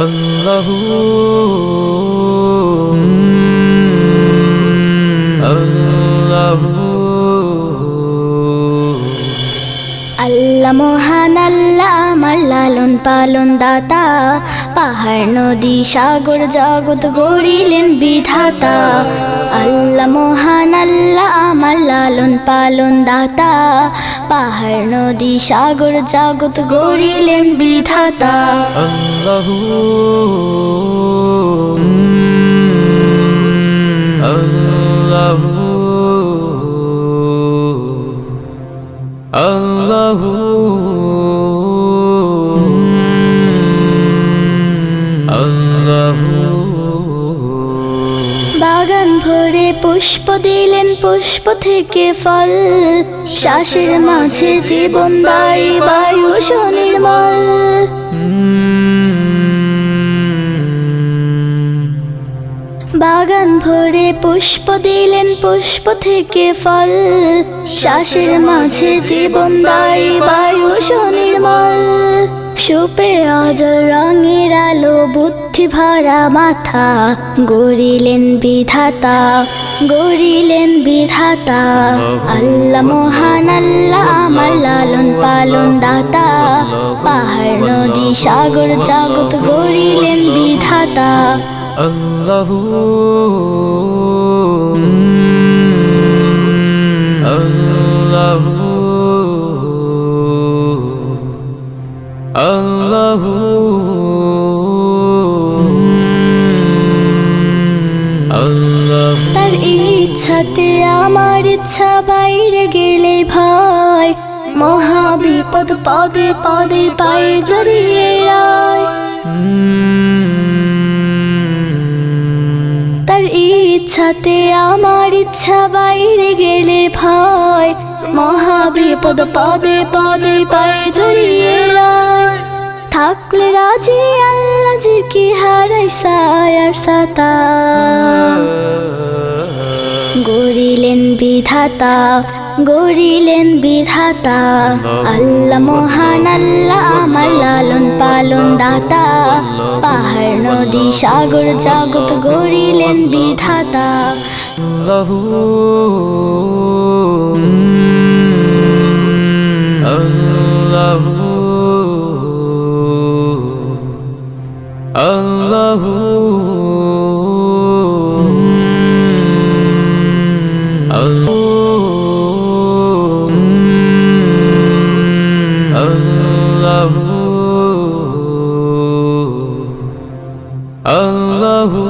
আল্লাহু আল্লাহু আল্লাহ মহান আল্লাহ আমার লালন পালন দাতা, পাহাড় নদী সাগর জগৎ গড়িলেন বিধাতা। আল্লাহ মহান আল্লাহ আমার লালন পালন দাতা, পাহাড় নদী সাগর জগৎ গড়িলেন বিধাতা। আল্লাহু আল্লাহু আল্লাহু আল্লাহু বাগান ভরে পুষ্প দিলেন, পুষ্প থেকে ফল, শ্বাসের মাঝে জীবন দায়ী বায়ু সুনির্মল। বাগান ভরে পুষ্প দিলেন, পুষ্প থেকে ফল, শ্বাসের মাঝে জীবন দায়ী বায়ু সুনির্মল। সুপে অজর রঙের আলো বুদ্ধি ভরা মাথা, গড়িলেন বিধাতা, গড়িলেন বিধাতা। আল্লাহ মহান আল্লাহ আমার লালন পালন দাতা, পাহাড় নদী সাগর জগৎ গড়িলেন বিধাতা। আল্লাহু আল্লাহু আল্লাহু আল্লাহু তার ইচ্ছাতে আমার ইচ্ছা বাইরে গেলে ভয়, মহা বিপদ পদে পদে পায়ে জড়িয়ে আয়। তার ইচ্ছাতে আমার ইচ্ছা বাইরে গেলে ভয়, মহা বিপদ পদে পদে পায়ে জড়িয়ে আয়। থাকলে রাজি আল্লাহ যে কি হারাই সায়ার সাতা, গড়িলেন বিধাতা, গড়িলেন বিধাতা। আল্লাহ মহান আল্লাহ আমার লালন পালন দাতা, পাহাড় নদী সাগর জগৎ গড়িলেন বিধাতা। আল্লাহু আল্লাহু আল্লাহু আল্লাহু আল্লাহু